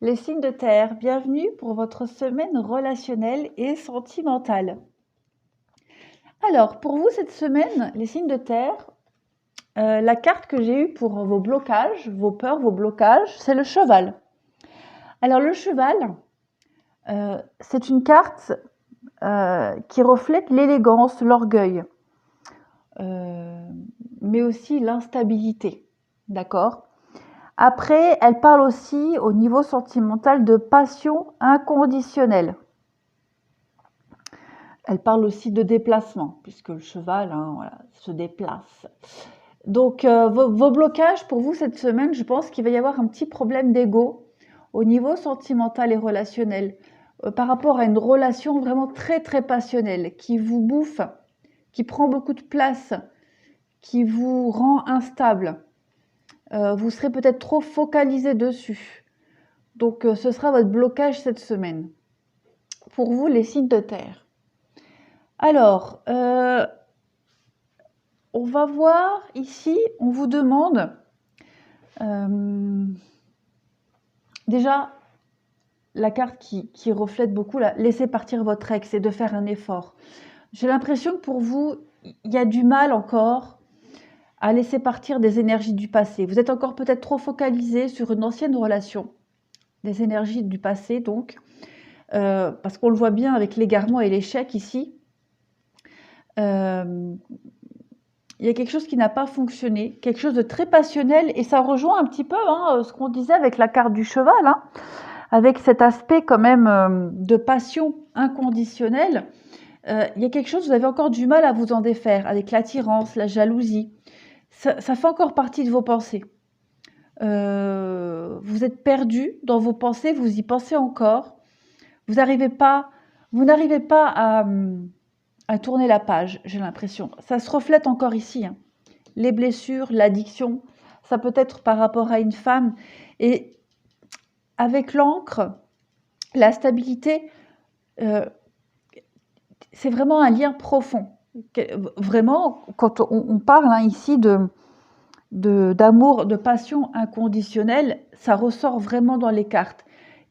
Les signes de terre, bienvenue pour votre semaine relationnelle et sentimentale. Alors, pour vous cette semaine, les signes de terre, la carte que j'ai eue pour vos blocages, vos peurs, vos blocages, c'est le cheval. Alors le cheval, c'est une carte qui reflète l'élégance, l'orgueil, mais aussi l'instabilité, d'accord ? Après, elle parle aussi au niveau sentimental de passion inconditionnelle. Elle parle aussi de déplacement, puisque le cheval voilà, se déplace. Donc, vos blocages pour vous cette semaine, je pense qu'il va y avoir un petit problème d'ego au niveau sentimental et relationnel, par rapport à une relation vraiment très très passionnelle, qui vous bouffe, qui prend beaucoup de place, qui vous rend instable. Vous serez peut-être trop focalisé dessus. Donc, ce sera votre blocage cette semaine. Pour vous, les signes de terre. Alors, on va voir ici, on vous demande déjà la carte qui reflète beaucoup, laisser partir votre ex et de faire un effort. J'ai l'impression que pour vous, il y a du mal encore à laisser partir des énergies du passé. Vous êtes encore peut-être trop focalisé sur une ancienne relation, des énergies du passé donc, parce qu'on le voit bien avec l'égarement et l'échec ici. Il y a quelque chose qui n'a pas fonctionné, quelque chose de très passionnel, et ça rejoint un petit peu ce qu'on disait avec la carte du cheval, avec cet aspect quand même de passion inconditionnelle. Il y a quelque chose, vous avez encore du mal à vous en défaire, avec l'attirance, la jalousie. Ça fait encore partie de vos pensées. Vous êtes perdu dans vos pensées, vous y pensez encore. Vous n'arrivez pas à tourner la page, j'ai l'impression. Ça se reflète encore ici. Les blessures, l'addiction, ça peut être par rapport à une femme. Et avec l'encre, la stabilité, c'est vraiment un lien profond. Vraiment, quand on parle ici d'amour, de passion inconditionnelle, ça ressort vraiment dans les cartes.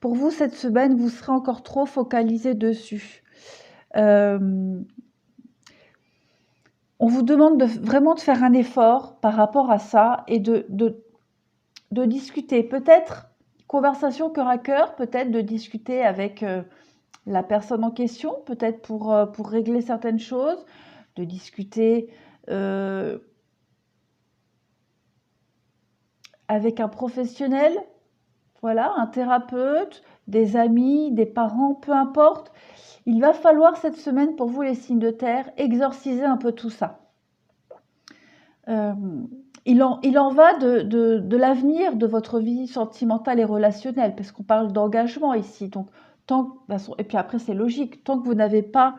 Pour vous, cette semaine, vous serez encore trop focalisé dessus. On vous demande vraiment de faire un effort par rapport à ça et de discuter. Peut-être, conversation cœur à cœur, peut-être de discuter avec la personne en question, peut-être pour régler certaines choses, de discuter avec un professionnel, voilà, un thérapeute, des amis, des parents, peu importe. Il va falloir cette semaine, pour vous les signes de terre, exorciser un peu tout ça. Il en va de l'avenir de votre vie sentimentale et relationnelle, parce qu'on parle d'engagement ici. Donc, et puis après, c'est logique, tant que vous n'avez pas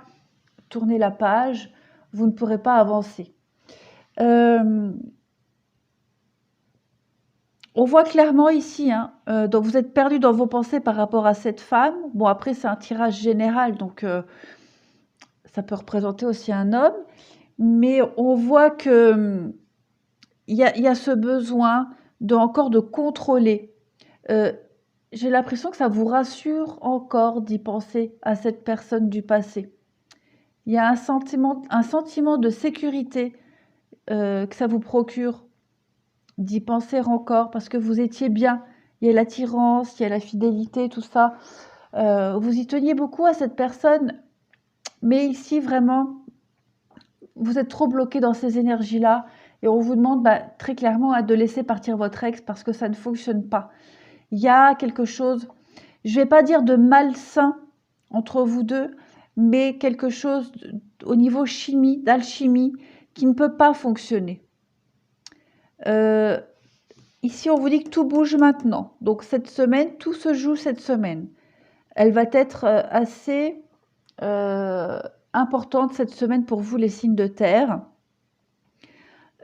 tourné la page, vous ne pourrez pas avancer. On voit clairement ici, donc vous êtes perdu dans vos pensées par rapport à cette femme. Bon, après, c'est un tirage général, donc ça peut représenter aussi un homme. Mais on voit que il y a ce besoin encore de contrôler. J'ai l'impression que ça vous rassure encore d'y penser à cette personne du passé. Il y a un sentiment de sécurité que ça vous procure d'y penser encore parce que vous étiez bien. Il y a l'attirance, il y a la fidélité, tout ça. Vous y teniez beaucoup à cette personne, mais ici, vraiment, vous êtes trop bloqué dans ces énergies-là et on vous demande très clairement de laisser partir votre ex parce que ça ne fonctionne pas. Il y a quelque chose, je ne vais pas dire de malsain entre vous deux, mais quelque chose au niveau chimie, d'alchimie, qui ne peut pas fonctionner. Ici, on vous dit que tout bouge maintenant. Donc, cette semaine, tout se joue cette semaine. Elle va être assez importante cette semaine pour vous, les signes de terre.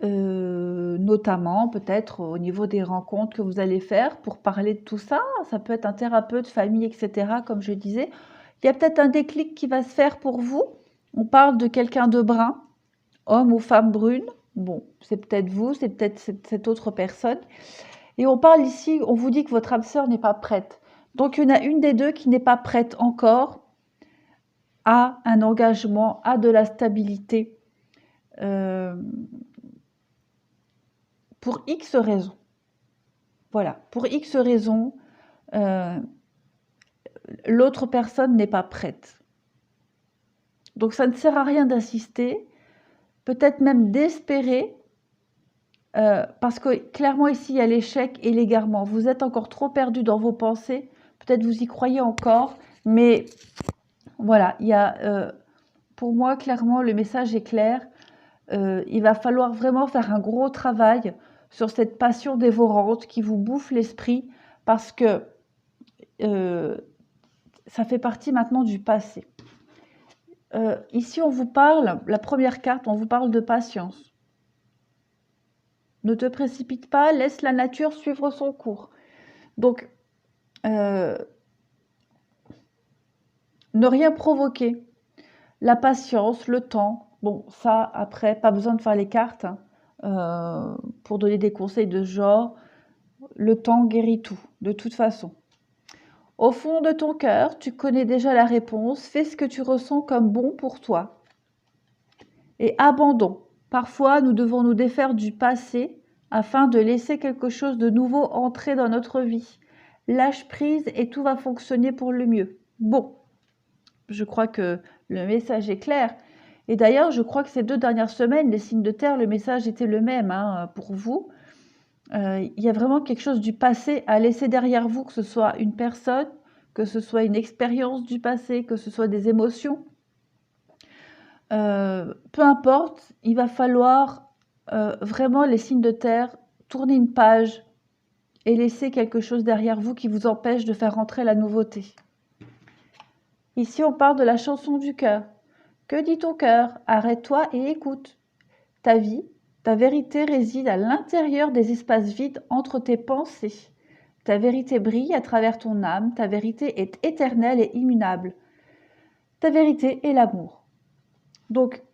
Notamment, peut-être au niveau des rencontres que vous allez faire pour parler de tout ça. Ça peut être un thérapeute, famille, etc., comme je disais. Il y a peut-être un déclic qui va se faire pour vous. On parle de quelqu'un de brun, homme ou femme brune. Bon, c'est peut-être vous, c'est peut-être cette autre personne. Et on parle ici, on vous dit que votre âme sœur n'est pas prête. Donc, il y en a une des deux qui n'est pas prête encore à un engagement, à de la stabilité, pour X raisons. Voilà, pour X raisons, l'autre personne n'est pas prête. Donc, ça ne sert à rien d'insister, peut-être même d'espérer, parce que clairement ici, il y a l'échec et l'égarement. Vous êtes encore trop perdu dans vos pensées, peut-être vous y croyez encore, mais voilà, il y a, pour moi, clairement, le message est clair. Il va falloir vraiment faire un gros travail sur cette passion dévorante qui vous bouffe l'esprit, parce que ça fait partie maintenant du passé. Ici, on vous parle, la première carte, on vous parle de patience. Ne te précipite pas, laisse la nature suivre son cours. Donc, ne rien provoquer. La patience, le temps. Bon, ça, après, pas besoin de faire les cartes pour donner des conseils de ce genre. Le temps guérit tout, de toute façon. Au fond de ton cœur, tu connais déjà la réponse. Fais ce que tu ressens comme bon pour toi. Et abandon. Parfois, nous devons nous défaire du passé afin de laisser quelque chose de nouveau entrer dans notre vie. Lâche prise et tout va fonctionner pour le mieux. Bon, je crois que le message est clair. Et d'ailleurs, je crois que ces 2 dernières semaines, les signes de terre, le message était le même pour vous. Il y a vraiment quelque chose du passé à laisser derrière vous, que ce soit une personne, que ce soit une expérience du passé, que ce soit des émotions. Peu importe, il va falloir vraiment, les signes de terre, tourner une page et laisser quelque chose derrière vous qui vous empêche de faire rentrer la nouveauté. Ici, on parle de la chanson du cœur. Que dit ton cœur? Arrête-toi et écoute. Ta vie, ta vérité réside à l'intérieur des espaces vides entre tes pensées. Ta vérité brille à travers ton âme, ta vérité est éternelle et immuable. Ta vérité est l'amour. Donc,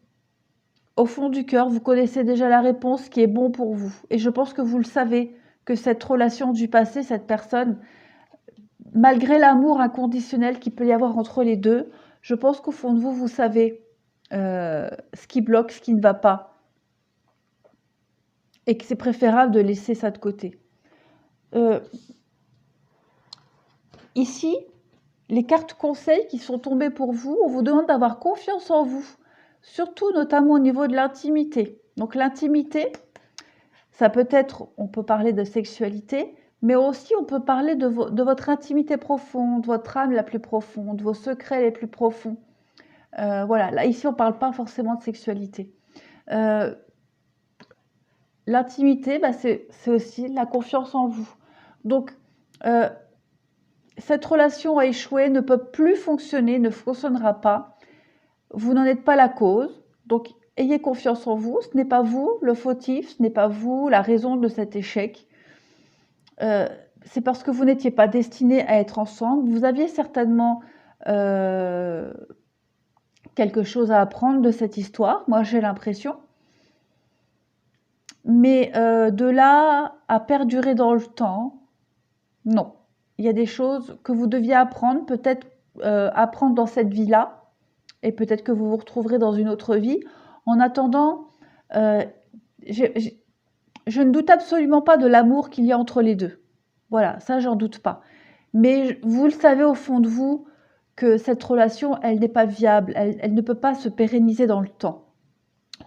au fond du cœur, vous connaissez déjà la réponse qui est bon pour vous. Et je pense que vous le savez, que cette relation du passé, cette personne, malgré l'amour inconditionnel qu'il peut y avoir entre les deux, je pense qu'au fond de vous, vous savez ce qui bloque, ce qui ne va pas. Et que c'est préférable de laisser ça de côté. Ici, les cartes conseils qui sont tombées pour vous, on vous demande d'avoir confiance en vous. Surtout, notamment au niveau de l'intimité. Donc l'intimité, ça peut être, on peut parler de sexualité, mais aussi on peut parler de votre intimité profonde, votre âme la plus profonde, vos secrets les plus profonds. Voilà, là ici on ne parle pas forcément de sexualité. L'intimité, c'est aussi la confiance en vous. Donc, cette relation a échoué, ne peut plus fonctionner, ne fonctionnera pas. Vous n'en êtes pas la cause, donc ayez confiance en vous. Ce n'est pas vous le fautif, ce n'est pas vous la raison de cet échec. C'est parce que vous n'étiez pas destinés à être ensemble. Vous aviez certainement quelque chose à apprendre de cette histoire, moi j'ai l'impression. Mais de là à perdurer dans le temps, non. Il y a des choses que vous deviez apprendre, peut-être apprendre dans cette vie-là, et peut-être que vous vous retrouverez dans une autre vie. En attendant, je ne doute absolument pas de l'amour qu'il y a entre les deux. Voilà, ça, j'en doute pas. Mais vous le savez au fond de vous que cette relation, elle n'est pas viable, elle ne peut pas se pérenniser dans le temps.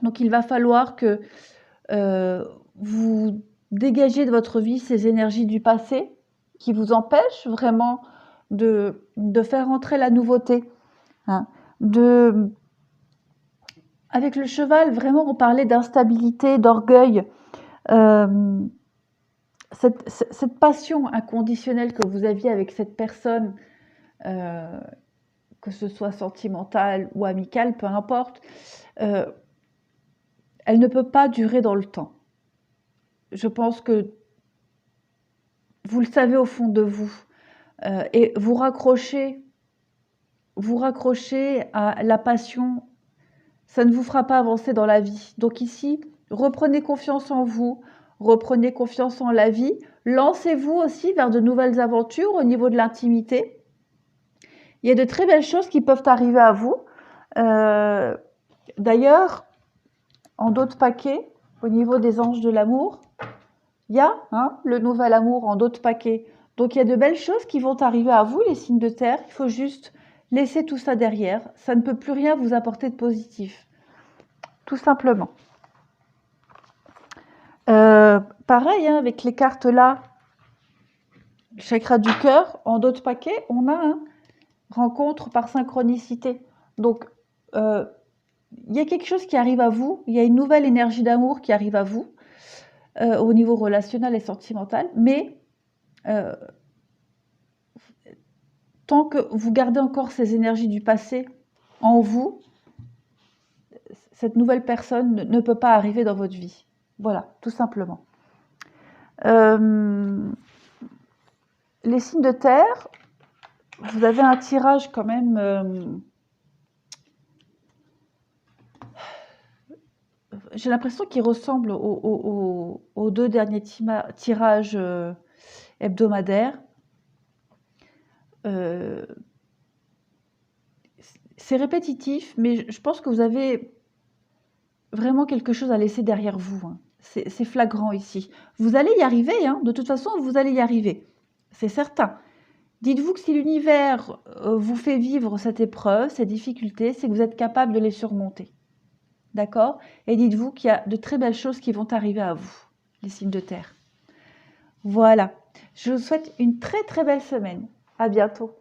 Donc, il va falloir que vous dégagiez de votre vie ces énergies du passé qui vous empêchent vraiment de faire entrer la nouveauté. Avec le cheval, vraiment, on parlait d'instabilité, d'orgueil. Cette passion inconditionnelle que vous aviez avec cette personne, que ce soit sentimentale ou amicale, peu importe, elle ne peut pas durer dans le temps. Je pense que vous le savez au fond de vous. Et vous raccrochez à la passion, ça ne vous fera pas avancer dans la vie. Donc ici, reprenez confiance en vous, reprenez confiance en la vie. Lancez-vous aussi vers de nouvelles aventures au niveau de l'intimité. Il y a de très belles choses qui peuvent arriver à vous. D'ailleurs, en d'autres paquets, au niveau des anges de l'amour, il y a le nouvel amour en d'autres paquets. Donc, il y a de belles choses qui vont arriver à vous, les signes de terre. Il faut juste laisser tout ça derrière. Ça ne peut plus rien vous apporter de positif. Tout simplement. Pareil, avec les cartes là, le chakra du cœur, en d'autres paquets, on a rencontre par synchronicité. Donc, il y a quelque chose qui arrive à vous, il y a une nouvelle énergie d'amour qui arrive à vous, au niveau relationnel et sentimental, mais tant que vous gardez encore ces énergies du passé en vous, cette nouvelle personne ne peut pas arriver dans votre vie. Voilà, tout simplement. Les signes de terre, vous avez un tirage quand même... j'ai l'impression qu'il ressemble aux 2 derniers tirages hebdomadaires. C'est répétitif, mais je pense que vous avez vraiment quelque chose à laisser derrière vous. C'est flagrant ici. Vous allez y arriver, de toute façon, vous allez y arriver. C'est certain. Dites-vous que si l'univers vous fait vivre cette épreuve, ces difficultés, c'est que vous êtes capable de les surmonter. D'accord? Et dites-vous qu'il y a de très belles choses qui vont arriver à vous, les signes de terre. Voilà. Je vous souhaite une très très belle semaine. À bientôt.